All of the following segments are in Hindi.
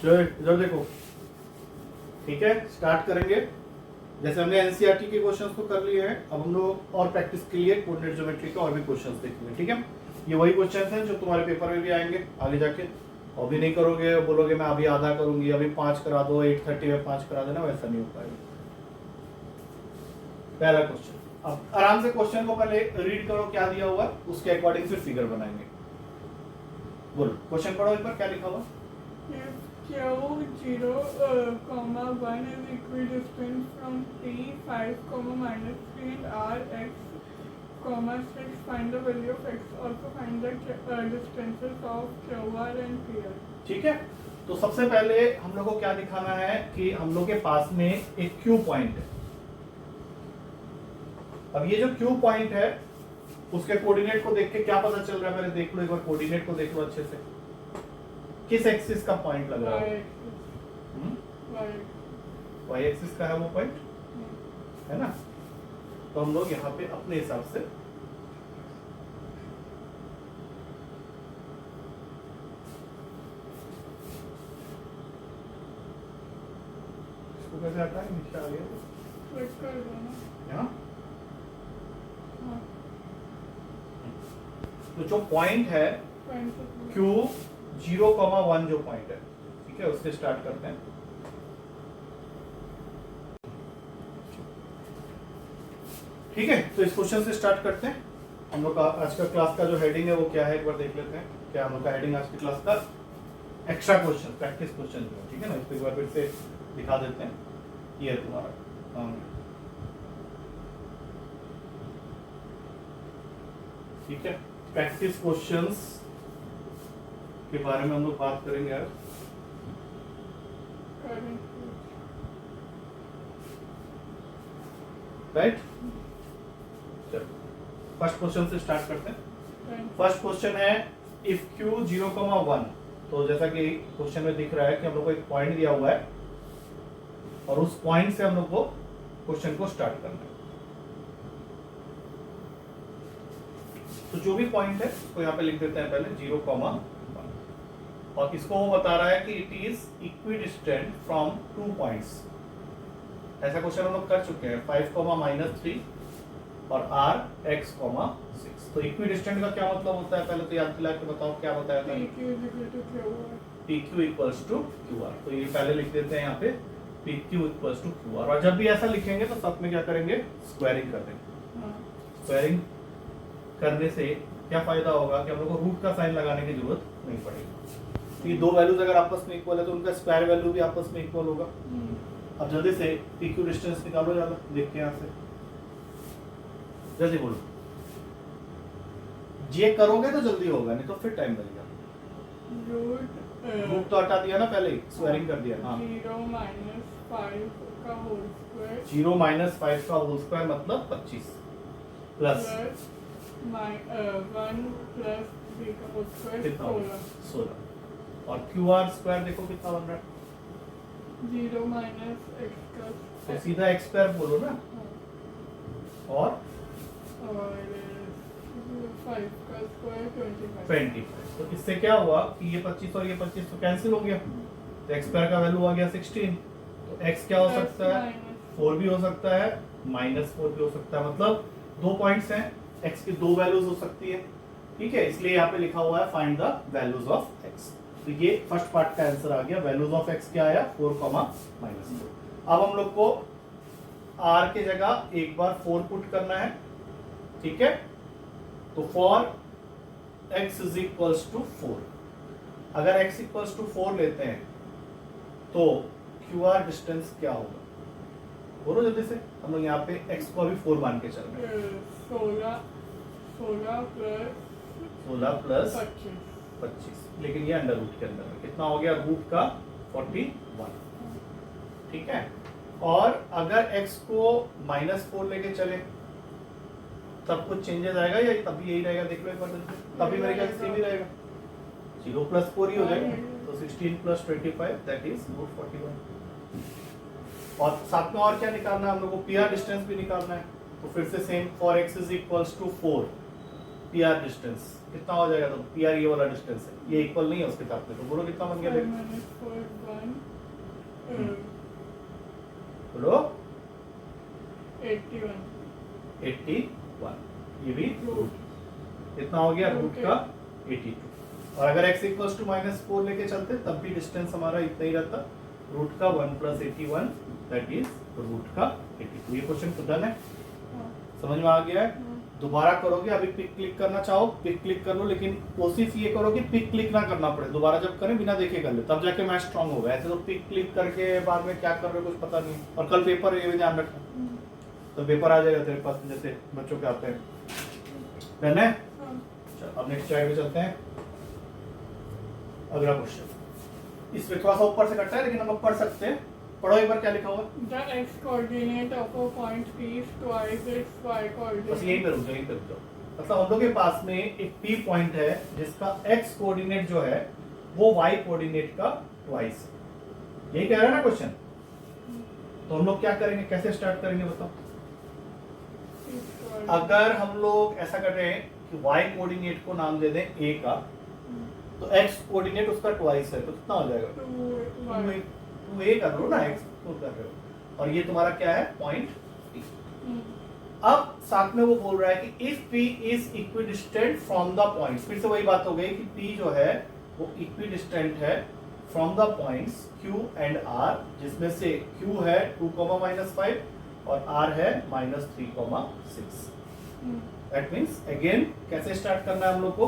चलो इधर देखो, ठीक है स्टार्ट करेंगे। जैसे हमने एनसीईआरटी के क्वेश्चंस तो कर लिए हैं, अब हम लोग और प्रैक्टिस के लिए कोऑर्डिनेट ज्योमेट्री के और भी क्वेश्चंस देखेंगे, ठीक है। ये वही क्वेश्चंस हैं जो तुम्हारे पेपर में भी आएंगे आगे जाके, और भी नहीं करोगे बोलोगे मैं अभी आधा करूंगी, अभी 5 करा दो, 8:30 में 5 करा देना, वैसा नहीं हो पाएगा। पहला क्वेश्चन, अब आराम से क्वेश्चन को पहले रीड करो क्या दिया हुआ, उसके अकॉर्डिंग फिर फिगर बनाएंगे। बोलो क्वेश्चन पढ़ो एक बार, क्या लिखा हुआ। Q0, 1 is equidistant from P, 5, -3 and R, x, 6. Find the value of x. Also find the distances of QR and PR. ठीक है, तो सबसे पहले हम लोग को क्या दिखाना है कि हम लोग के पास में एक Q पॉइंट है। अब ये जो Q पॉइंट है उसके कोऑर्डिनेट को देख के क्या पता चल रहा है, पहले देख लो एक बार, कोऑर्डिनेट को देख लो अच्छे से, किस एक्सिस का पॉइंट लग रहा है। वाई एक्सिस का है वो पॉइंट, है ना। तो हम लोग यहाँ पे अपने हिसाब से इसको कैसे हटाएं, नीचे आ गया यहाँ। तो जो पॉइंट है Q0,1 जो पॉइंट है, ठीक है, उससे स्टार्ट करते हैं। ठीक है, तो इस क्वेश्चन से स्टार्ट करते हैं। हम लोग का आज का क्लास का जो हेडिंग है वो क्या है, एक बार देख लेते हैं। क्या हम लोग का हेडिंग आज की क्लास का एक्स्ट्रा क्वेश्चन, प्रैक्टिस क्वेश्चन जो है, ठीक है ना, इसको एक बार फिर से दिखा देते हैं। ये है तुम्हारा ठीक है, प्रैक्टिस क्वेश्चंस के बारे में हम लोग बात करेंगे आज। राइट, चलो फर्स्ट क्वेश्चन से स्टार्ट करते हैं। फर्स्ट क्वेश्चन है इफ Q 0,1, तो जैसा कि क्वेश्चन में दिख रहा है कि हम लोग को एक पॉइंट दिया हुआ है और उस पॉइंट से हम लोग को क्वेश्चन को स्टार्ट करना है। तो जो भी पॉइंट है उसको यहाँ पे लिख देते हैं पहले 0,1, और इसको वो बता रहा है कि it is equidistant from 2 points. ऐसा क्वेश्चन हम लोग कर चुके हैं, 5, -3 और R, x, 6। तो इक्विडिस्टेंट का क्या मतलब होता है, पहले तो याद दिला के बताओ क्या बताया था। PQ इक्वल्स टू QR, तो ये पहले लिख देते हैं यहाँ पे PQ इक्वल्स टू QR, और जब भी ऐसा लिखेंगे तो साथ में क्या करेंगे, स्क्वायरिंग कर देंगे। स्क्वायरिंग करने से क्या फायदा होगा कि हम लोग को रूट का साइन लगाने की जरूरत नहीं पड़ेगी। ये दो वैल्यूज अगर आपस में इक्वल है तो उनका स्क्वायर वैल्यू भी आपस में इक्वल होगा। अब जल्दी से PQ डिस्टेंस निकालो, ज्यादा देख के यहाँ से जल्दी बोलो। ये करोगे तो जल्दी होगा, नहीं तो फिर टाइम लगेगा। रूट तो हटा दिया ना पहले ही, स्क्वायरिंग कर दिया। हाँ, 0 - 5 का होल स्क्वायर मतलब 25 प्लस 1 + 3 का होल स्क्वायर 16। और QR स्क्वायर देखो कितना बन रहा है, 0 - x का, तो सीधा x स्क्वायर बोलो ना, और 5 का स्क्वायर 25। तो इससे क्या हुआ कि ये 25 और ये 25 तो कैंसिल हो गया, तो x स्क्वायर का वैल्यू आ गया 16। तो x क्या हो सकता है, 4 भी हो सकता है, -4 भी हो सकता है, मतलब 2 पॉइंट्स हैं, x की 2 वैल्यूज हो सकती है, ठीक है। इसलिए यहाँ पे लिखा हुआ है find the values of x। तो ये फर्स्ट पार्ट का आंसर आ गया, वैल्यूज ऑफ x क्या आया, 4, -4। अब हम लोग को r के जगह एक बार 4 पुट करना है, ठीक है। तो फॉर x = 4, अगर x = 4 लेते हैं तो QR डिस्टेंस क्या होगा, बोलो जल्दी से। हम लोग यहाँ पे x को अभी 4 मान के चल रहे हैं। 16 प्लस 25, लेकिन ये अंडर रूट के अंदर है, कितना हो गया, रूट का 41, ठीक है। और अगर x को -4 लेके चले तब कुछ चेंजेस आएगा या तब भी यही रहेगा, देख लो एक बार, तभी मेरे ख्याल से सेम ही रहेगा, 0 + 4 ही हो जाएगा। तो 16 + 25 दैट इज √41। और साथ में और क्या निकालना है हम लोग को, PR डिस्टेंस भी निकालना है। तो फिर से same, for x = 4, P R distance कितना हो जाएगा? तो पी आर ये वाला डिस्टेंस है, ये इक्वल नहीं है उसके साथ में, तो बोलो कितना बन गया? 5 minus 4 1 बोलो 81 81, ये भी रूट कितना हो गया? रूट रूट का 82। और अगर x इक्वल्स टू -4 लेके चलते तब भी डिस्टेंस हमारा इतना ही रहता, रूट का 1 + 81 दैट इज रूट का 82। ये क्वेश्चन तो डन है, समझ में आ गया है? दोबारा करोगे, अभी पिक क्लिक करना चाहो पिक क्लिक कर लो, लेकिन कोशिश ये करो कि पिक क्लिक ना करना पड़े, दोबारा जब करें बिना देखे कर ले, तब जाके मैथ स्ट्रांग होगा। ऐसे तो पिक क्लिक करके बाद में क्या कर रहे हो कुछ पता नहीं। और कल पेपर है, ये भी ध्यान रखना, तो पेपर आ जाएगा तेरे पास जैसे बच्चों के आते हैं। डन है? चल अब नेक्स्ट स्लाइड पे चलते हैं। अगला क्वेश्चन इसमें थोड़ा सा ऊपर से कटता है, लेकिन हम लोग पढ़ सकते हैं। पढ़ो एक बार क्या लिखा हुआ है। The x coordinate of a point P is twice its y बस coordinate. यहीं पे रुक जाओ, यहीं पे रुक जाओ। मतलब हम लोग के पास में एक P पॉइंट है जिसका x कोऑर्डिनेट जो है वो y कोऑर्डिनेट का ट्वाइस है। यही कह रहा है ना क्वेश्चन। तो हम लोग क्या करेंगे, कैसे स्टार्ट करेंगे बताओ? अगर हम लोग ऐसा कर रहे हैं कि y कोऑर्डिनेट को नाम दे दें a का, तो x कोऑर्डिनेट उसका ट्वाइस है, तो कितना हो जाएगा? 2a कर लो ना, x को कर रहे हो, और ये तुम्हारा क्या है? Point P। अब साथ में वो बोल रहा है कि if P is equidistant from the points, फिर से वही बात हो गई कि P जो है वो इक्विडिस्टेंट है from the points Q and R, जिसमें से Q है 2, -5 और R है -3, 6। दैट मीन्स अगेन कैसे स्टार्ट करना है हम लोग को?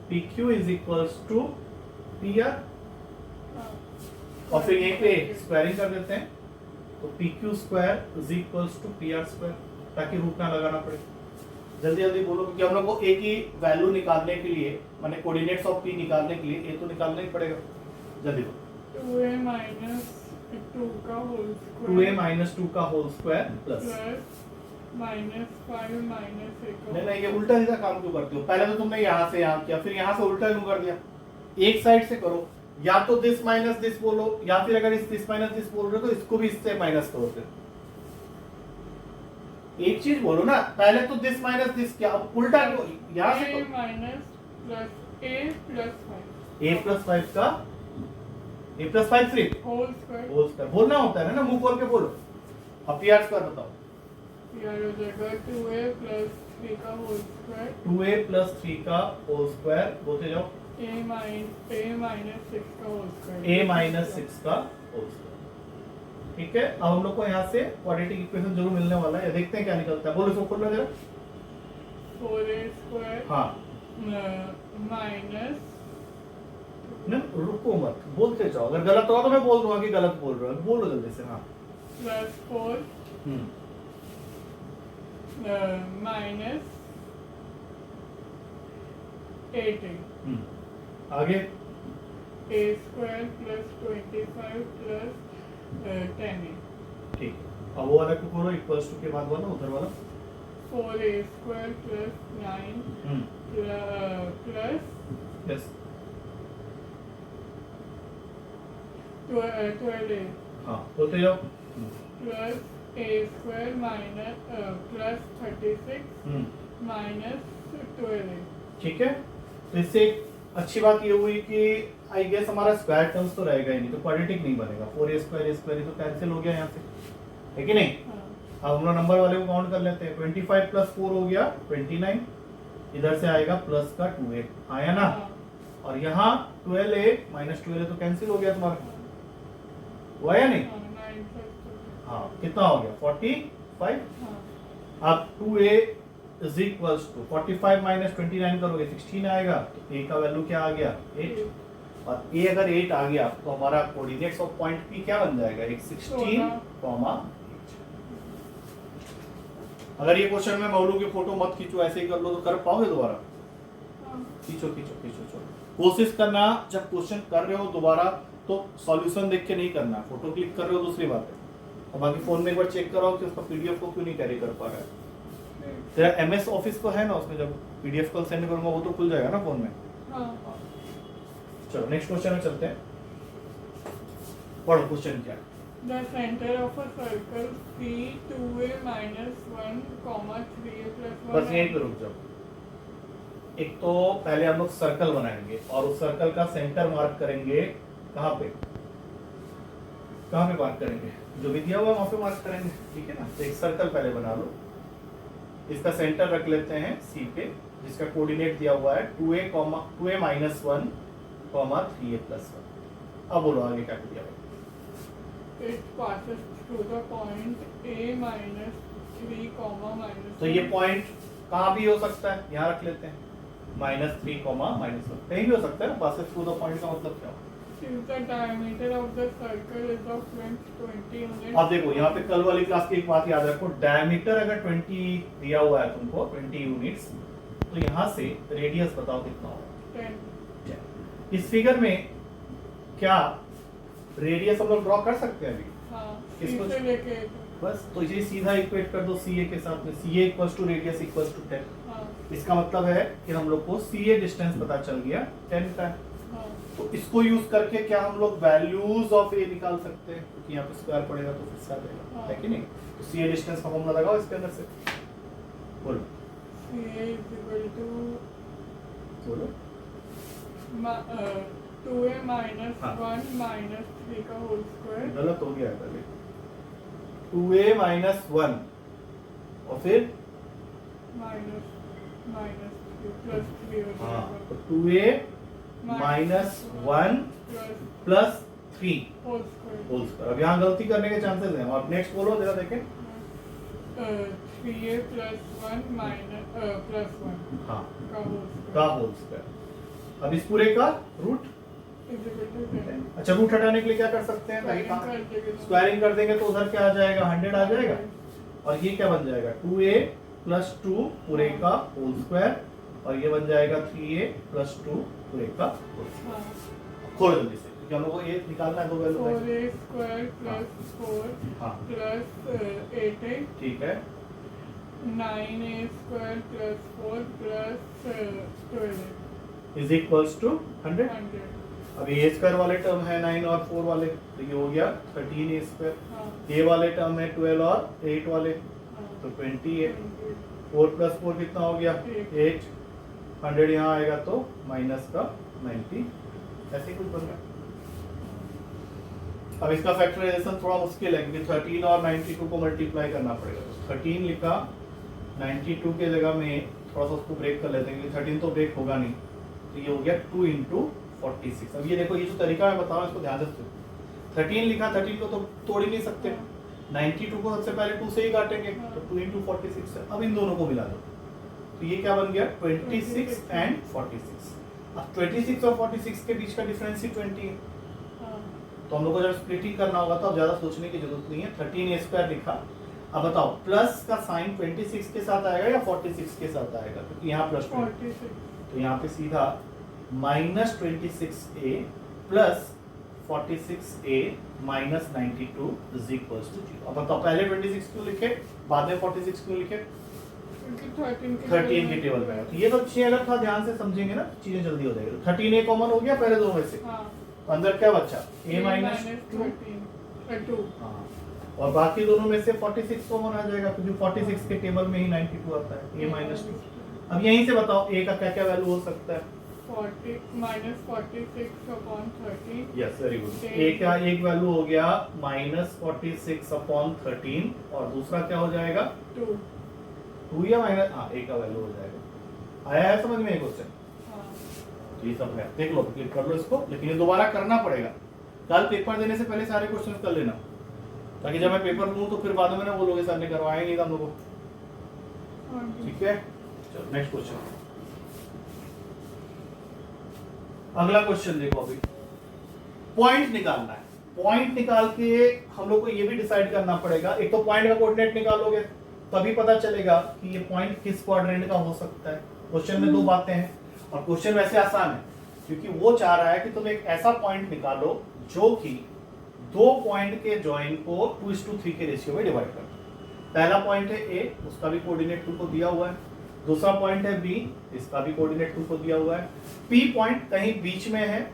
PQ is equals to PR, और फिर यहीं पे स्क्वायरिंग कर देते हैं, तो PQ square is equals to PR square, ताकि रूट ना लगाना पड़े। जल्दी जल्दी बोलो, क्योंकि हम लोग को A की वैल्यू निकालने के लिए, माने कोऑर्डिनेट्स ऑफ P निकालने के लिए A तो निकालना ही पड़ेगा। जल्दी बोलो। 2a minus 2 का होल 2a - 2 का होल स्क्वायर प्लस -5 minus 1 का नहीं, ये उल्टा सीधा काम क्यों करते हो? पहले तो तुमने यहाँ से यहाँ किया, फिर यहाँ से उल्टा क्यों कर दिया? एक साइड से करो, या तो दिस माइनस दिस बोलो, या फिर अगर इस दिस माइनस दिस बोल रहे हो तो इसको भी इससे माइनस करो। फिर एक चीज बोलो ना, पहले तो दिस माइनस दिस क्या, अब उल्टा क्यों? यहाँ से a minus plus a plus 5 a + 5 का a + 5 सिर्फ होल स्क्वायर होल स्क्वायर बोलना होता है ना, मुंह खोल के बोलो। अब PR स्क्वायर बताओ। यार हो जाएगा 2a plus 3 का होल स्क्वायर 2a + 3 का होल स्क्वायर, बोलते जाओ। a minus 6 का होल स्क्वायर a - 6 का होल स्क्वायर। ठीक है, अब हम लोग को यहाँ से क्वाड्रेटिक इक्वेशन जरूर मिलने वाला है, देखते हैं क्या निकलता है। बोलो इसको खोलना जरा। 4a स्क्वायर हाँ माइनस ना, रुको मत, बोलते जाओ। अगर गलत होगा तो मैं बोल दूंगा कि गलत बोल रहे हो, बोलो जल्दी से। हाँ प्लस 4 माइनस 18 आगे a square plus 25 plus 10a ठीक। अब वो वाला को खोलो, इक्वल्स टू के बाद वाला उधर वाला 4a square plus 9 plus yes 12a हाँ बोलते जाओ। Plus a square minus plus 36 minus 12a। ठीक है, तो इससे एक अच्छी बात ये हुई कि आई गेस हमारा स्क्वायर टर्म्स तो रहेगा ही नहीं, तो क्वाड्रेटिक नहीं बनेगा। 4a स्क्वायर a स्क्वायर तो कैंसिल हो गया यहाँ से, है कि नहीं? अब हम लोग नंबर वाले को काउंट कर लेते हैं। 25 + 4 हो गया 29, इधर से आएगा प्लस का 2a आया ना, और यहाँ 12a - 12a तो कैंसिल हो गया तुम्हारा, हुआ या नहीं? हाँ कितना हो गया? 45। अब 2a इज इक्वल्स टू 45 - 29 करोगे 16 आएगा, तो a का वैल्यू क्या आ गया? 8। और a अगर 8 आ गया तो हमारा कोऑर्डिनेट्स ऑफ पॉइंट P क्या बन जाएगा? एक 16, 8। अगर ये क्वेश्चन में मौलू की फोटो मत खींचो, ऐसे ही कर लो, तो कर पाओगे दोबारा? खींचो खींचो खींचो चलो। कोशिश करना जब क्वेश्चन कर रहे हो दोबारा तो सॉल्यूशन देख के नहीं करना, फोटो क्लिक कर रहे हो दूसरी बात है, और बाकी फोन में एक बार चेक कराओ कि उसका PDF को क्यों नहीं कैरी कर पा रहा है। तेरा MS ऑफिस तो है ना, उसमें जब PDF कल सेंड करूंगा वो तो खुल जाएगा ना फोन में। चलो नेक्स्ट क्वेश्चन में चलते हैं, पढ़ो क्वेश्चन क्या है। The center of a circle C 2a minus 1, 3a plus 1 बस यहीं पे रुक जाओ। एक तो पहले हम लोग सर्कल बनाएंगे और उस सर्कल का सेंटर मार्क करेंगे कहाँ पे मार्क करेंगे, जो भी दिया हुआ है वहां पे मार्क करेंगे, ठीक है ना। तो एक सर्कल पहले बना लो, इसका सेंटर रख लेते हैं सी पे, जिसका कोऑर्डिनेट दिया हुआ है 2a minus 1 3a plus 1। अब बोलो आगे क्या दिया हुआ है। It passes through the point a minus 3 comma minus तो ये पॉइंट कहाँ भी हो सकता है, यहाँ रख लेते हैं -3, -1 कहीं भी हो सकता है ना। पासेस थ्रू द पॉइंट का मतलब क्या होगा। Since the diameter of the circle is of length 20 units. अब देखो यहाँ पे कल वाली क्लास की एक बात याद रखो, डायमीटर अगर 20 दिया हुआ है तुमको 20 यूनिट्स, तो यहाँ से रेडियस बताओ कितना होगा। 10. इस फिगर में क्या रेडियस हम लोग ड्रॉ कर सकते हैं अभी। हाँ, किसको- से लेके बस तो ये सीधा इक्वेट कर दो CA के साथ में, CA equals to radius equals to 10। हाँ, इसका मतलब है कि हम लोग को CA डिस्टेंस पता चल गया 10 का है। हाँ, तो इसको यूज करके क्या हम लोग वैल्यूज ऑफ A निकाल सकते हैं, क्योंकि यहाँ पे स्क्वायर पड़ेगा तो फिर से आ जाएगा, हाँ। है कि नहीं। तो CA डिस्टेंस का फॉर्मूला लगाओ इसके अंदर से, बोलो CA is equal to बोलो 2a minus हाँ। 1 minus 3 का whole square. गलत हो गया है पहले, 2a minus 1 और फिर minus 3 plus 3 हो हाँ जाएगा. तो 2a minus 1 plus plus 3 whole square. Whole square. अब यहाँ गलती करने के चांसेस हैं। अब नेक्स्ट बोलो जरा देखें। 3a plus 1 minus plus 1 हाँ का whole square. का होल स्क्वायर। अब इस पूरे का रूट, is equal to 10. अच्छा रूट हटाने के लिए क्या कर सकते हैं, Squaring कर देंगे तो- स्क्वायरिंग कर देंगे तो उधर क्या आ जाएगा 100 आ जाएगा, और ये क्या बन जाएगा 2a plus 2 पूरे का होल स्क्वायर, और ये बन जाएगा 3a plus 2 पूरे का होल स्क्वायर। हाँ. खोलो जल्दी से, क्योंकि हम लोग को ये निकालना है, दो वैल्यू 4a square plus 4 हाँ plus 8a. ठीक है। 9a square plus 4 plus 12 is equals to 100। 100. अब ये स्क्वायर वाले टर्म है 9 और 4 वाले, तो ये हो गया 13a स्क्वायर। हाँ, ये वाले टर्म है 12 और 8 वाले, हाँ. तो 28। 20. 4 प्लस 4 कितना हो गया 8. 8। 100 यहाँ आएगा तो माइनस का 90, ऐसे ही कुछ बन गया। अब इसका फैक्टराइजेशन थोड़ा मुश्किल है, क्योंकि 13 और 92 को मल्टीप्लाई करना पड़ेगा। तो 13 लिखा, 92 के जगह में थोड़ा सा उसको ब्रेक कर लेते हैं, क्योंकि 13 तो ब्रेक होगा नहीं, तो ये हो गया 2 into 46। अब ये देखो, ये जो तरीका मैं बता रहा हूँ इसको ध्यान से सुनो। 13 लिखा, 13 को तो तोड़ ही नहीं सकते, 92 को सबसे पहले 2 से ही काटेंगे, तो 2 into 46 है। अब इन दोनों को मिला दो, तो ये क्या बन गया 26 and 46। अब 26 और 46 के बीच का डिफरेंस ही 20 है, हाँ. तो हम लोग को जब स्प्लिटिंग करना होगा तो अब ज्यादा सोचने की जरूरत नहीं है। 13a स्क्वायर लिखा, अब बताओ प्लस का साइन 26 के साथ आएगा या 46 के साथ आएगा, क्योंकि यहाँ प्लस 46. तो यहाँ पे सीधा -26a plus 46a minus 92 is equals to 0। अब बताओ पहले 26 क्यों लिखे, बाद में 46 क्यों लिखे, क्योंकि 13 13 के टेबल में है। तो ये तो चीजें अगर थोड़ा ध्यान से समझेंगे ना, चीजें जल्दी हो जाएगी। 13a कॉमन हो गया पहले दो में से, हाँ. तो अंदर क्या बचा a minus 2, 2. हाँ, और बाकी दोनों में से 46 कॉमन आ जाएगा, क्योंकि 46 के टेबल में ही 92 आता है, a minus 2। अब यहीं से बताओ a का क्या क्या वैल्यू हो सकता है। 40 minus 46 upon 30. Yes very good. a का एक वैल्यू हो गया -46/13, और दूसरा क्या हो जाएगा 2. 2 या माइनस, हाँ a का वैल्यू हो जाएगा। आया है समझ में ये क्वेश्चन, हाँ. तो ये सब है, देख लो, क्लिक कर लो इसको, लेकिन ये दोबारा करना पड़ेगा। कल पेपर देने से पहले सारे क्वेश्चंस कर लेना, ताकि जब मैं पेपर दूं तो फिर बाद में ना बोलोगे सर ने करवाया नहीं था हम लोगों को। हाँ जी. ठीक है, चलो नेक्स्ट क्वेश्चन। अगला क्वेश्चन देखो, अभी पॉइंट निकालना है। पॉइंट निकाल के हम लोग को ये भी डिसाइड करना पड़ेगा, एक तो पॉइंट का कोऑर्डिनेट निकालोगे तभी पता चलेगा कि ये पॉइंट किस क्वाड्रेंट का हो सकता है। क्वेश्चन में दो बातें हैं, और क्वेश्चन वैसे आसान है, क्योंकि वो चाह रहा है कि तुम एक ऐसा पॉइंट निकालो जो कि दो पॉइंट के जॉइन को 2:3 के रेशियो में डिवाइड कर। पहला पॉइंट है ए, उसका भी कोऑर्डिनेट 2 को दिया हुआ है। दूसरा पॉइंट है बी, इसका भी कोऑर्डिनेट 2 को दिया हुआ है। पी पॉइंट कहीं बीच में है,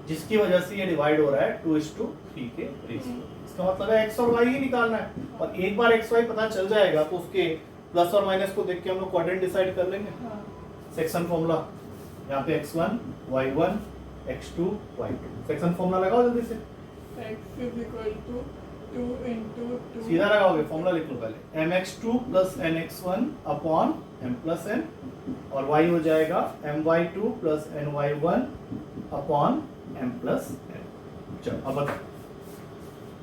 जिसकी वजह से ये डिवाइड हो रहा है 2:3 के रेशियो। इसका मतलब है एक्स और वाई ही निकालना है, और एक बार एक्स वाई पता चल जाएगा तो उसके प्लस और माइनस को देख के हम लोग क्वाड्रेंट डिसाइड कर लेंगे। हाँ. सेक्शन फॉर्मूला, यहाँ पे x1 y1 x2 y2, section formula लगाओ जल्दी से, x is equal to 2 into 2 सीधा लगाओगे, फॉर्मूला लिख लो पहले, mx2 plus nx1 upon m plus n, और y हो जाएगा my2 plus ny1 upon m plus n। चलो अब बताओ,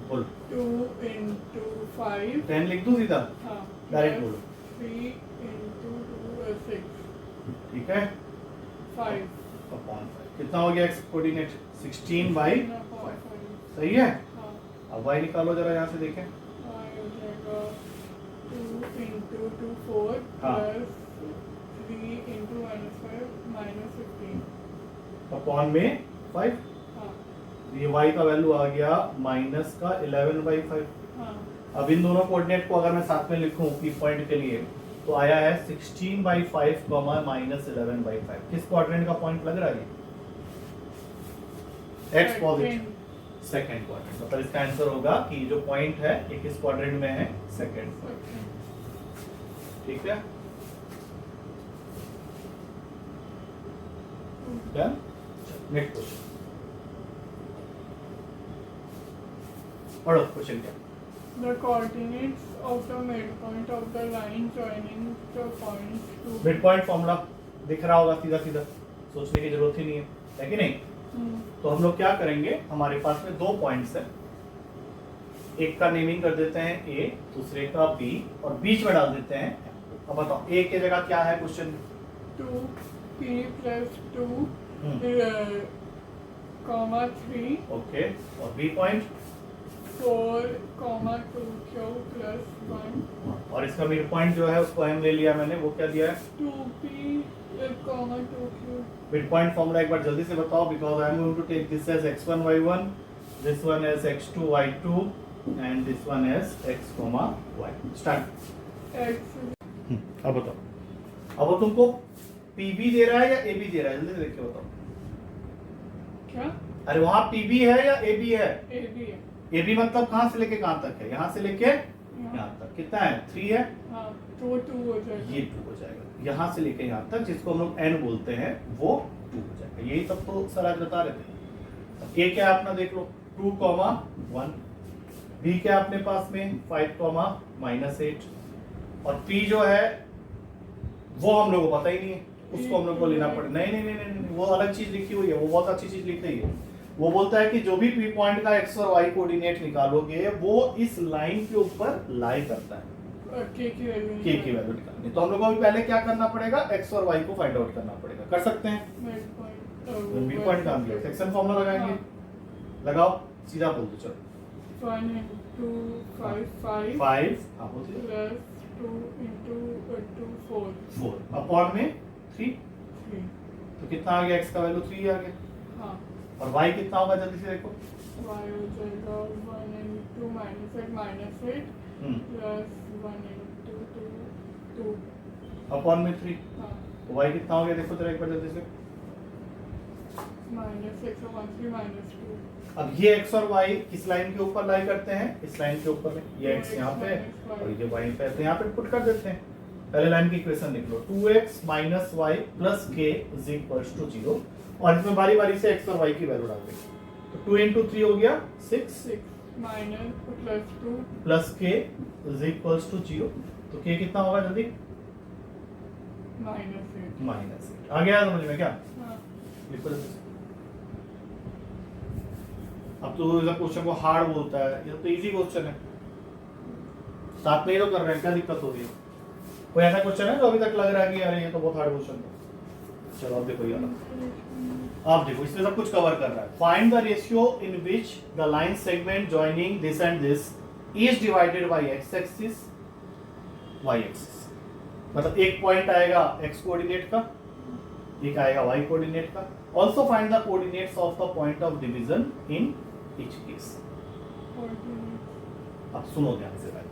बोलो 2 into 5 10 लिख दूं सीधा, हाँ डायरेक्ट बोलो, 3 into 2 6 ठीक है, 5 अपॉन 5, कितना हो गया x कोऑर्डिनेट 16 बाई 5, सही है। हाँ अब y निकालो जरा, यहाँ से देखें, y हो जाएगा 2 into 2 4 हाँ। plus 3 into -5 minus 15 अपॉन में 5, हाँ ये y का वैल्यू आ गया माइनस का 11/5। हाँ अब इन दोनों कोऑर्डिनेट को अगर मैं साथ में लिखूं पी पॉइंट के लिए, तो आया है 16/5 माइनस 11/5। किस क्वाड्रेंट का पॉइंट लग रहा है ये? x पॉजिटिव, सेकंड क्वाड्रेंट, मतलब इसका आंसर होगा कि जो पॉइंट है ये किस क्वाड्रेंट में है? सेकंड। ठीक है, डन। नेक्स्ट क्वेश्चन पढ़ो, क्वेश्चन क्या? The coordinates of the midpoint of the line joining the points to mid point formula दिख रहा होगा, सीधा सीधा, सोचने की जरूरत ही नहीं है कि नहीं? तो हम लोग क्या करेंगे, हमारे पास में दो पॉइंट्स है, एक का नेमिंग कर देते हैं A, दूसरे का B, और बीच में डाल देते हैं। अब बताओ A की जगह क्या है question? 2p plus 2 comma 3 okay, और B point 4 comma 2q plus 1 और इसका मिड पॉइंट जो है उसको M ले लिया मैंने, वो क्या दिया है? 2p comma 2q mid point formula एक बार जल्दी से बताओ, because I am going to take this as x1 y1, this one as x2 y2 and this one as x, y। Start. x अब बताओ, अब वो तुमको PB दे रहा है या AB दे रहा है? जल्दी से देख के बताओ। क्या अरे वहां PB है या AB है? ab है AB मतलब कहां से लेके कहां तक है? यहां से लेके यहां तक। कितना है? 3 है, हाँ तो 2 हो जाएगा, ये 2 हो जाएगा। यहां से लेके यहां तक, जिसको हम लोग n बोलते हैं, वो 2 हो जाएगा। यही सब तो सर आज बता रहे थे। A क्या है अपना देख लो, 2, 1। B क्या अपने पास में 5, -8, और P जो है वो हम लोग को पता ही नहीं है, उसको हम लोग को लेना पड़े। नहीं नहीं नहीं नहीं, वो अलग चीज लिखी हुई है, वो बहुत अच्छी चीज लिखी हुई है। वो बोलता है कि जो भी P पॉइंट का x और y कोऑर्डिनेट निकालोगे वो इस लाइन के ऊपर लाई करता है। k की वैल्यू K की वैल्यू निकालनी, तो हम लोग को अभी पहले क्या करना पड़ेगा? x और y को फाइंड आउट करना पड़ेगा। कर सकते हैं? मिड पॉइंट मिड पॉइंट काम किया, सेक्शन फॉर्मूला लगाएंगे, लगाओ, सीधा बोल दो। चलो 1 into 5 5 5, हाँ बोलिए, plus 2 into 2 4 4 अपॉन में 3, 3 तो कितना आ गया? x का वैल्यू 3 आ गया, हाँ और y कितना होगा? जल्दी से देखो। y हो जाएगा 1 into -8 plus 1 into 2 अपॉन में 3, हाँ तो y कितना हो गया? देखो जरा एक बार जल्दी से। -6 और 1 3 -2 अब ये x और y किस लाइन के ऊपर लाई करते हैं? इस लाइन के ऊपर में। ये x यहाँ पे और ये y पे, तो यहाँ पे पुट कर देते हैं। पहले लाइन की इक्वेशन लिख लो, 2x minus y plus k is equals to 0, और इसमें बारी बारी से x और y की वैल्यू डाल देंगे। तो 2 into 3 हो गया 6 6 minus plus 2 plus k is equals to 0, तो k कितना होगा? जल्दी, -8 -8। आ गया समझ में क्या? हाँ लिखो जल्दी से। अब तो इस क्वेश्चन को हार्ड बोलता है, ये तो इजी क्वेश्चन है, साथ में ही तो कर रहे हैं, क्या दिक्कत हो रही है? कोई ऐसा क्वेश्चन है जो अभी तक लग रहा है कि यार ये तो बहुत हार्ड क्वेश्चन है? चलो अब देखो यार, आप देखो इसमें सब कुछ कवर कर रहा है। Find the ratio in which the line segment joining this and this is divided by x axis y axis. मतलब एक पॉइंट आएगा x कोऑर्डिनेट का, एक आएगा y कोऑर्डिनेट का। Also find the coordinates of the point of division in each case. अब सुनो ध्यान से भाई,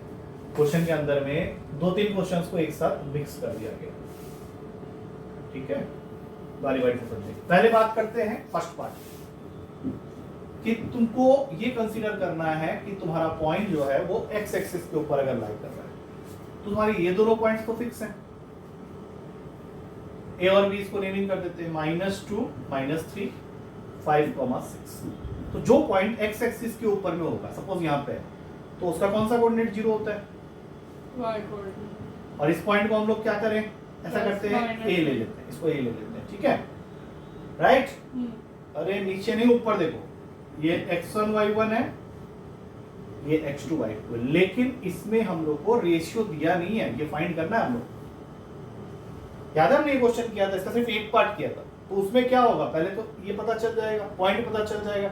क्वेश्चन के अंदर में 2-3 क्वेश्चंस को एक साथ मिक्स कर दिया गया, ठीक है? बारी बारी से समझेंगे। पहले बात करते हैं फर्स्ट पार्ट, कि तुमको ये कंसीडर करना है कि तुम्हारा पॉइंट जो है वो x एक्सिस के ऊपर अगर लाई कर रहा है, तो तुम्हारी ये दोनों पॉइंट्स तो फिक्स हैं, ए और बी इसको नेमिंग कर देते हैं -2 -3 5,6। तो जो पॉइंट एक्स एक्सिस के ऊपर में होगा, सपोज यहाँ पे है, तो उसका कौन सा कोऑर्डिनेट 0 होता है, y कोऑर्डिनेट। और इस पॉइंट को हम लोग क्या करें, ऐसा Plus करते हैं minus ए ले लेते हैं, इसको ए ले लेते हैं, ठीक है, राइट। अरे नीचे नहीं, ऊपर देखो, ये x1 y1 है, ये x2 y2 है, लेकिन इसमें हम लोग को रेशियो दिया नहीं है, ये फाइंड करना है हम लोग। याद है हमने ये क्वेश्चन किया था, इसका सिर्फ एक पार्ट किया था, तो उसमें क्या होगा, पहले तो ये पता चल जाएगा, पॉइंट पता चल जाएगा,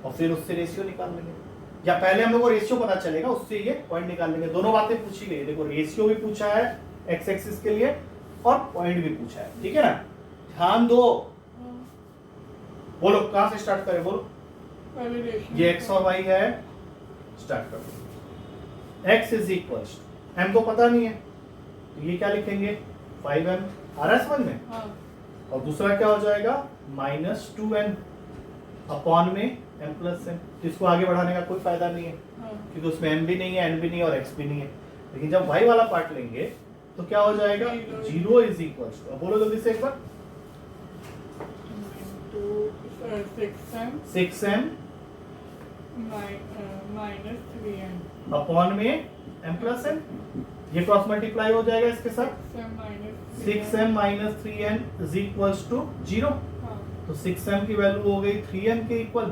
और फिर उससे रेशियो निकाल लेंगे, या पहले हम लोग को रेशियो पता चलेगा, उससे ये पॉइंट निकाल लेंगे। दोनों बातें पूछी गई, देखो रेशियो भी पूछा है एक्स एक्सिस के लिए और पॉइंट भी पूछा है, ठीक है ना। ध्यान दो, बोलो कहां से स्टार्ट करें, बोलो। ये x और y है, स्टार्ट करो। x इज इक्वल, m तो पता नहीं है, तो ये क्या लिखेंगे 5m, आ रहा है समझ में। और दूसरा क्या हो जाएगा -2n अपॉन में m प्लस n। तो इसको आगे बढ़ाने का कोई फायदा नहीं है, क्योंकि उसमें m भी नहीं है, n भी नहीं है और x भी नहीं है। लेकिन जब y वाला पार्ट लेंगे तो क्या हो जाएगा 0 इज इक्वल टू, बोलो जल्दी से एक बार, 6m -3n अपॉन में m प्लस n, ये क्रॉस मल्टीप्लाई हो जाएगा इसके साथ, 6m - 3n is equals to 0। तो 6m की वैल्यू हो गई 3n के इक्वल,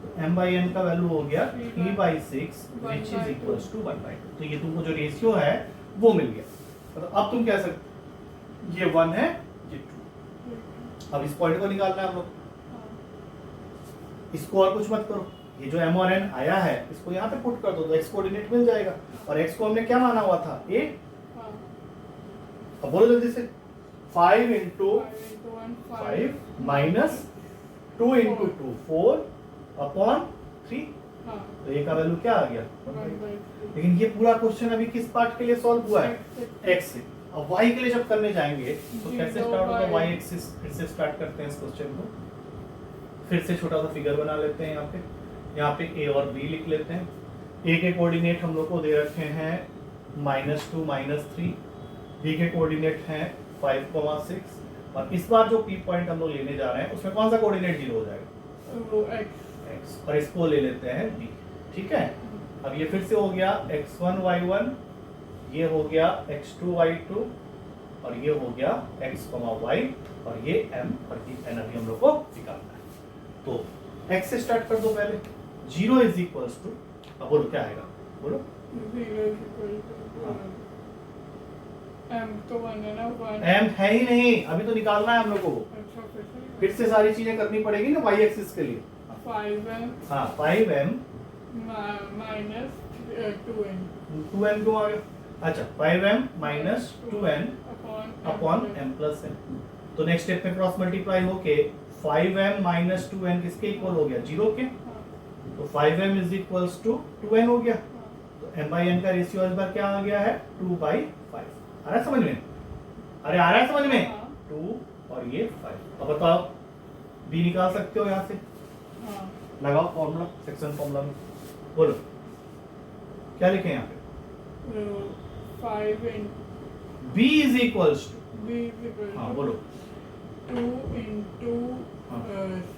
तो m/n का वैल्यू हो गया 3/6 व्हिच इज इक्वल्स टू 1/2। तो ये तुमको जो रेशियो है वो मिल गया। तो अब तुम कह सकते ये 1 है, ये 2। अब इस पॉइंट को निकालना है हम लोग, इसको और कुछ मत करो, ये जो m और n आया है इसको यहाँ पे पुट कर दो, तो x कोऑर्डिनेट मिल जाएगा, और x को हमने क्या माना हुआ था a। अब बोलो जल्दी से, 5 into 5 minus 2 into 2 4 upon 3। तो ये का वैल्यू क्या आ गया, लेकिन ये पूरा क्वेश्चन अभी किस पार्ट के लिए सॉल्व हुआ है, x से। अब y के लिए जब करने जाएंगे तो कैसे स्टार्ट होगा, y एक्सिस फिर से स्टार्ट करते हैं इस क्वेश्चन को, फिर से छोटा सा फिगर बना लेते हैं। यहाँ पे a और b लिख लेते हैं। a के कोऑर्डिनेट हम लोग को दे रखे हैं -2 -3, b के कोऑर्डिनेट हैं 5,6, और इस बार जो p पॉइंट हम लोग लेने जा रहे हैं उसमें कौन सा कोऑर्डिनेट 0 हो जाएगा, x, और इसको ले लेते हैं b, ठीक है। अब ये फिर से हो गया x1 y1, ये हो गया x2 y2, और ये हो गया x, y, और ये m और ये n अभी हम लोग को निकालना है। तो x से स्टार्ट कर दो पहले, 0 इज इक्वल्स टू, अब बोलो क्या आएगा, बोलो। 0 is equal to m तो 1 है ना, 1 m है ही नहीं, अभी तो निकालना है हम लोग को, अच्छा फिर से सारी चीजें करनी पड़ेगी ना y एक्सिस के लिए। 5m हाँ 5m minus 2n 2n क्यों आ गया, अच्छा 5m minus 2n upon m plus n। तो नेक्स्ट स्टेप में क्रॉस मल्टीप्लाई होके 5m minus 2n किसके इक्वल हो गया, 0 के। तो 5m is equals to 2n हो गया, तो m/n का रेशियो इस बार क्या आ गया है 2/5। आ रहा है समझ में, अरे आ रहा है समझ में, 2 और ये 5। अब बताओ b निकाल सकते हो यहाँ से, लगाओ फॉर्मूला, सेक्शन फॉर्मूला में, बोलो क्या लिखे यहाँ पे, 5 b is equals to, b is equal हाँ to बोलो 2 into हाँ।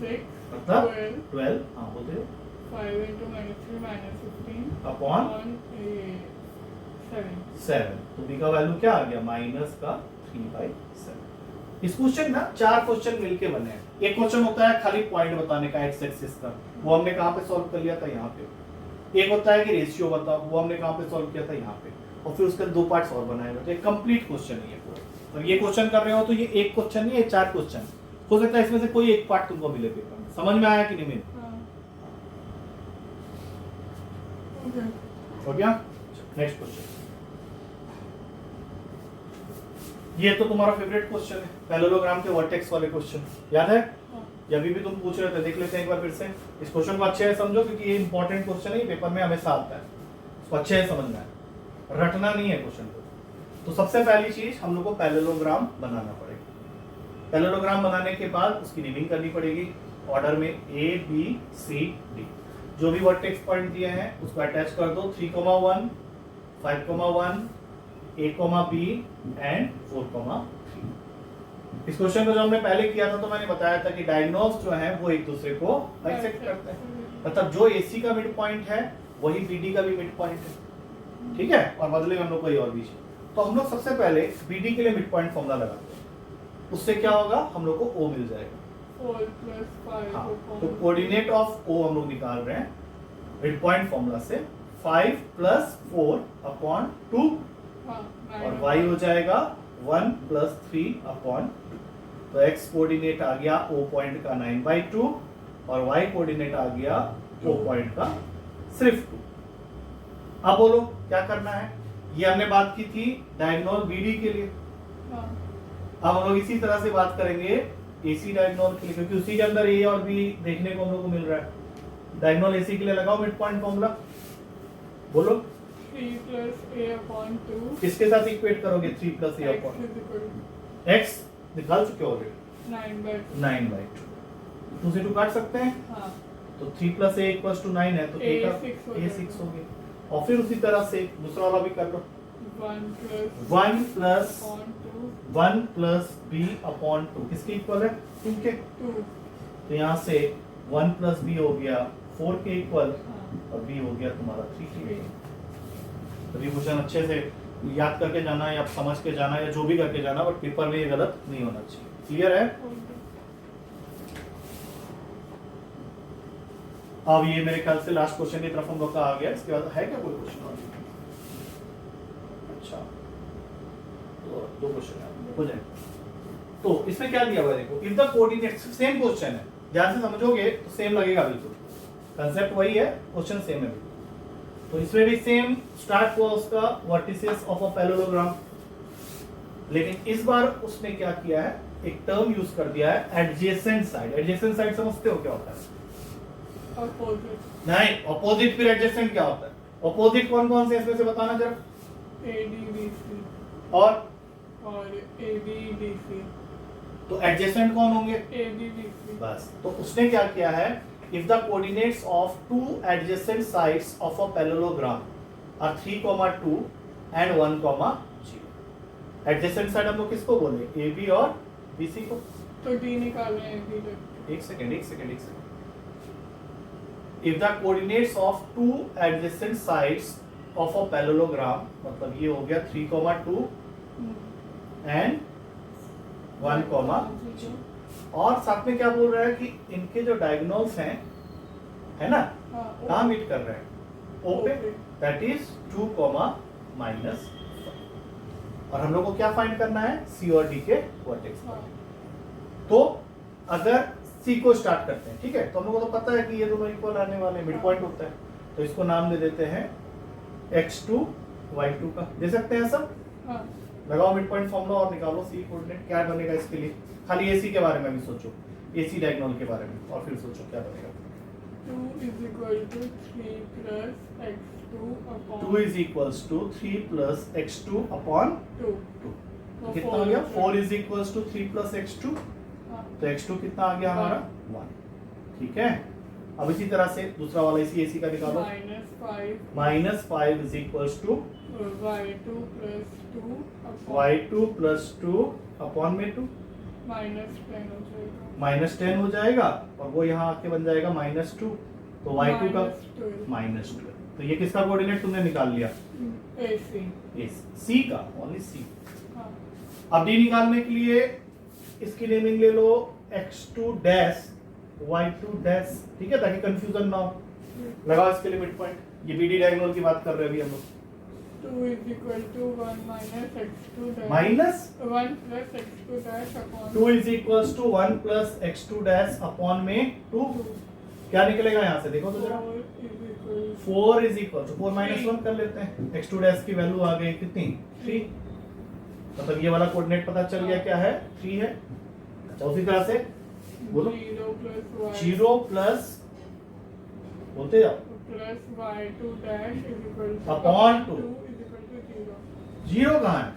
6 मतलब 12 12, हाँ बोलते हो, 5 into -3 -15 अपॉन 7 7। तो b का वैल्यू क्या आ गया, माइनस का 3/7। इस क्वेश्चन ना 4 क्वेश्चन मिलके बने हैं। एक क्वेश्चन होता है खाली पॉइंट बताने का एक्स एक्सिस का, वो हमने कहाँ पे सॉल्व कर लिया था, यहाँ पे। एक होता है कि रेशियो बताओ, वो हमने कहाँ पे सॉल्व किया था, यहाँ पे। और फिर उसके 2 पार्ट्स और बनाए हुए, तो एक कंप्लीट क्वेश्चन है ये पूरा। तो ये क्वेश्चन कर रहे हो तो ये एक क्वेश्चन नहीं है, 4 क्वेश्चन। हो सकता है इसमें से कोई एक पार्ट तुमको मिले पेपर में। समझ में आया कि नहीं? हो गया? नेक्स्ट क्वेश्चन, ये तो तुम्हारा फेवरेट क्वेश्चन है, पैरेललोग्राम के वर्टेक्स वाले क्वेश्चन, याद है? या अभी भी तुम पूछ रहे थे, देख लेते हैं एक बार फिर से। इस क्वेश्चन को अच्छे से समझो, क्योंकि ये इंपॉर्टेंट क्वेश्चन है, पेपर में हमेशा आता है, इसको अच्छे से समझना है, रटना नहीं है क्वेश्चन को। तो सबसे पहली चीज हम लोग को पैरेललोग्राम बनाना पड़ेगा। पैरेललोग्राम बनाने के बाद उसकी नेमिंग करनी पड़ेगी ऑर्डर में, A B C D। जो भी वर्टेक्स पॉइंट दिए हैं उसको अटैच कर दो, 3,1 5,1 A, B एंड 4,3। इस क्वेश्चन को जो हमने पहले किया था तो मैंने बताया था कि डायगोनल्स जो हैं वो एक दूसरे को बाइसेक्ट करते हैं, मतलब जो AC का मिड पॉइंट है वही BD का भी मिड पॉइंट है, ठीक है, और बदले में हम लोग कोई और भी। तो हम लोग सबसे पहले BD के लिए मिड पॉइंट फॉर्मूला लगाते हैं, उससे क्या होगा, हम लोग को O मिल जाएगा। 4 plus 5 हाँ, upon तो कोऑर्डिनेट ऑफ O हम लोग निकाल रहे हैं मिड पॉइंट फॉर्मूला से 5 plus 4 upon 2 हाँ, और 9 y हो जाएगा 1 plus 3 upon 2। तो x कोऑर्डिनेट आ गया O पॉइंट का 9/2 और y कोऑर्डिनेट आ गया O पॉइंट का सिर्फ 2। अब बोलो क्या करना है, ये हमने बात की थी डायगोनल BD के लिए, हाँ, अब हम लोग इसी तरह से बात करेंगे AC डायगोनल के लिए, क्योंकि उसी के अंदर A और B देखने को हम लोग को मिल रहा है। डायगोनल AC के लिए लगाओ मिड पॉइंट फॉर्मूला, बोलो 3 plus A upon 2 किसके साथ इक्वेट करोगे 3 plus A x upon is equal to x निकाल चुके हो ऑलरेडी 9/2 9/2, 2 से 2 काट सकते हैं, हाँ, तो 3 plus A equals to 9 है, तो A A का 6 हो A जाएगा। 6 हो गया। और फिर उसी तरह से दूसरा वाला भी कर लो 1 plus 1 plus upon 2 1 plus B upon 2 किसके इक्वल है 2 के, 2 तो यहाँ से 1 plus B हो गया 4 के इक्वल हाँ, और B हो गया तुम्हारा 3 के 3 इक्वल। तो रिविजन अच्छे से याद करके जाना या समझ के जाना या जो भी करके जाना, बट पेपर में ये गलत नहीं होना चाहिए। क्लियर है? अब ये मेरे ख्याल से लास्ट क्वेश्चन की तरफ हम लोग का आ गया, इसके बाद है क्या कोई क्वेश्चन और? अच्छा, तो 2 क्वेश्चन हो जाए। तो इसमें क्या दिया हुआ है देखो, if the coordinate, same question है, ध्यान से समझोगे तो सेम लगेगा, बिल्कुल कंसेप्ट वही है, क्वेश्चन सेम है बिल्कुल। तो इसमें भी सेम स्टार्ट हुआ उसका वर्टिसेस ऑफ अ पैरेललोग्राम, लेकिन इस बार उसने क्या किया है, एक टर्म यूज कर दिया है एडजेसेंट साइड। एडजेसेंट साइड समझते हो क्या होता है? opposite नहीं, ऑपोजिट फिर एडजेसेंट क्या होता है? ऑपोजिट कौन कौन से इसमें से बताना जरा। ADBC और ABDC तो एडजेसेंट कौन होंगे? ABBC बस, तो उसने क्या किया है, if the coordinates of two adjacent sides of a parallelogram are 3, 2 and 1, 0। adjacent side हम लोग किसको बोले, AB और BC को। तो D निकाल रहे हैं AB तक एक second if the coordinates of two adjacent sides of a parallelogram, मतलब ये हो गया 3, 2 and 1, 0। और साथ में क्या बोल रहा है कि इनके जो डायगोनल्स हैं, है ना, कहाँ मीट कर रहे हैं, O पे, दैट इज 2, -5। और हम लोग को क्या फाइंड करना है, C और D के वर्टेक्स। तो अगर C को स्टार्ट करते हैं, ठीक है, तो हम लोग को तो पता है कि ये दोनों इक्वल आने वाले मिड पॉइंट होता है, तो इसको नाम दे देते हैं x2 y2 का, दे सकते हैं सब। लगाओ मिड पॉइंट फॉर्मूला और निकालो C कोऑर्डिनेट क्या बनेगा इसके लिए। खाली AC के बारे में भी सोचो, AC डायगोनल के बारे में, और फिर सोचो क्या बनेगा। 2 is equal to 3 plus x2 upon 2 is equals to 3 plus x2 upon 2 तो कितना आ गया, 4 is equals to 3 plus x2, तो x2 कितना आ गया हमारा 1। ठीक है, अब इसी तरह से दूसरा वाला इसी AC का निकालो, -5 is equals to y2 plus 2 upon y2 plus 2 upon में 2, -10 हो जाएगा, -10 हो जाएगा, और वो यहाँ आके बन जाएगा -2, तो y2 का -12 -12। तो ये किसका कोऑर्डिनेट तुमने निकाल लिया, AC C का, ओनली C। हाँ, अब D निकालने के लिए इसकी नेमिंग ले लो x2 डैश y2 डैश, ठीक है, ताकि कंफ्यूजन ना हो। लगाओ इसके लिए मिड पॉइंट, ये BD डायगोनल की बात कर रहे हैं अभी हम लोग। 2 is equal to 1 minus x2 dash minus 1 plus x2 dash upon 2 is equals to 1 plus x2 dash upon में 2, क्या निकलेगा यहाँ से देखो तो जरा, 4 is equal to 4 minus 1 कर लेते हैं, x2 डैश की वैल्यू आ गई कितनी 3, मतलब ये वाला कोऑर्डिनेट पता चल गया क्या है 3 है। अच्छा उसी तरह से बोलो 0 प्लस बोलते जाओ plus y2 dash is equal to Upon 2 is equal to 0 zero कहाँ है,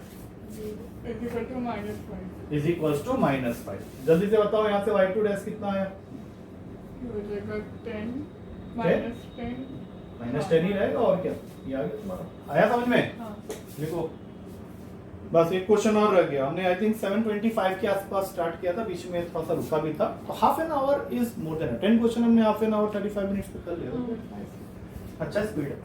0 is equal to -5 is equals to -5। जल्दी से बताओ यहाँ से y2 डैश कितना आया, हो जाएगा 10 -10 -10 ही रहेगा और क्या, ये आ गया तुम्हारा, आया समझ में। हाँ लिखो बस एक क्वेश्चन और रह गया। हमने आई थिंक 7:25 के आसपास स्टार्ट किया था, बीच में थोड़ा सा रुका भी था। तो half an hour is more than 10 question हमने हाफ एन आवर 35 मिनट्स पे कर लिया। अच्छा स्पीड है,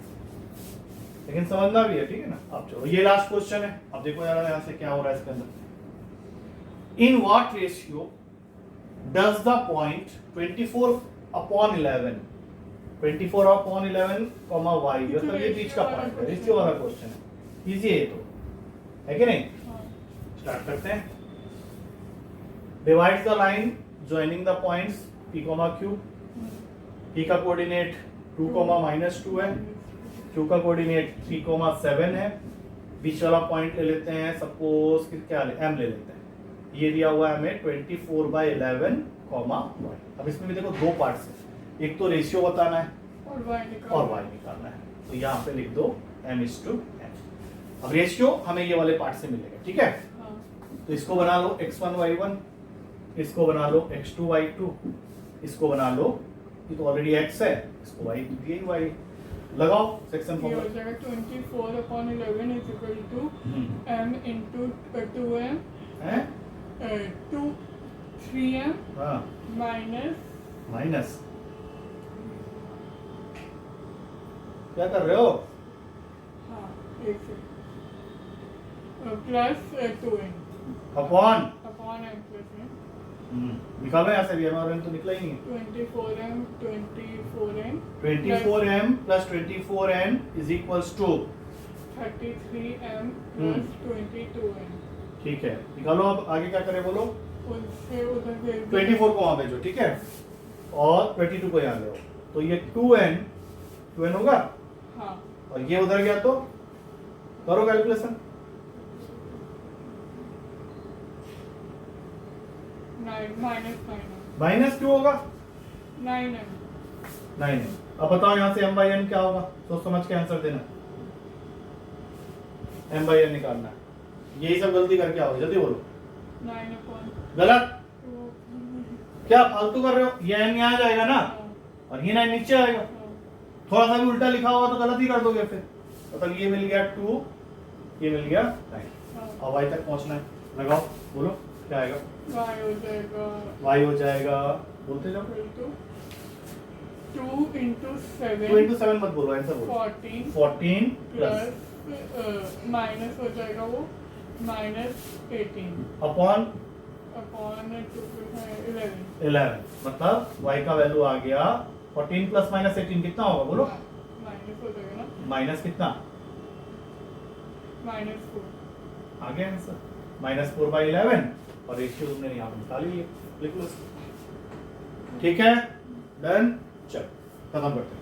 लेकिन समझना भी है, ठीक है ना। अब चलो ये लास्ट क्वेश्चन है। अब देखो यार यहाँ से क्या हो रहा है इसके अंदर। In what ratio does the point 24/11 24/11 comma y, मतलब ये बीच का पॉइंट है, रेशियो वाला क्वेश्चन है। इजी है ये तो, है कि नहीं। स्टार्ट करते हैं। Divide the line joining the points p, q। p का कोऑर्डिनेट 2, -2 है, q का कोऑर्डिनेट 3, 7 है। बीच वाला पॉइंट ले लेते हैं, सपोज कि क्या ले, m ले लेते हैं। ये दिया हुआ है हमें 24/11 y। अब इसमें भी देखो दो पार्ट्स हैं, एक तो रेशियो बताना है और y निकालना है। तो यहाँ पे लिख दो m/n। अब रेशियो हमें ये वाले पार्ट से मिलेगा, ठीक है। तो इसको बना लो x1 y1, इसको बना लो x2 y2, इसको बना लो, ये तो ऑलरेडी x है, इसको y तो दिया ही y। लगाओ सेक्शन ये फॉर्मूला। हो जाएगा 24/11 is equal to m into 2m हैं 3m हाँ minus क्या कर रहे हो। हाँ एक second plus 2m upon upon m plus m निकालो यहाँ से भी, हमारा तो निकला ही नहीं। 24m 24m plus 24n is equals to 33m plus 22m। ठीक है, निकालो। अब आगे क्या करें बोलो। उससे उधर भेज दो। 24 को वहां भेजो, ठीक है, और 22 को यहाँ ले आओ। तो ये 2n होगा, हाँ और ये उधर गया तो करो कैलकुलेशन। 9 -9 माइनस क्यों होगा, 9m 9। अब बताओ यहाँ से m/n क्या होगा, सोच समझ के आंसर देना। m/n निकालना है, यही सब गलती करके आओ, जल्दी बोलो। 9/2 गलत, क्या फालतू कर रहे हो। ये n यहाँ जाएगा ना, और ये 9 नीचे आएगा। थोड़ा सा भी उल्टा लिखा हुआ तो गलत ही कर दोगे फिर। मतलब ये मिल गया 2, ये मिल गया 9। अब y तक पहुंचना है, लगाओ, बोलो क्या आएगा। y हो जाएगा y हो जाएगा, बोलते जाओ। 2 into 7 2 into 7 मत बोलो, आंसर बोलो। 14 प्लस प्लस माइनस हो जाएगा वो -18 अपॉन अपॉन 11 11, मतलब y का वैल्यू आ गया 14 प्लस -18 कितना होगा बोलो। माइनस हो जाएगा ना, माइनस कितना, -4 आ गया आंसर -4/11, और रेशियो तुमने यहाँ पे निकाल लिया, लिख लो। ठीक है, डन, चल खत्म करते हैं।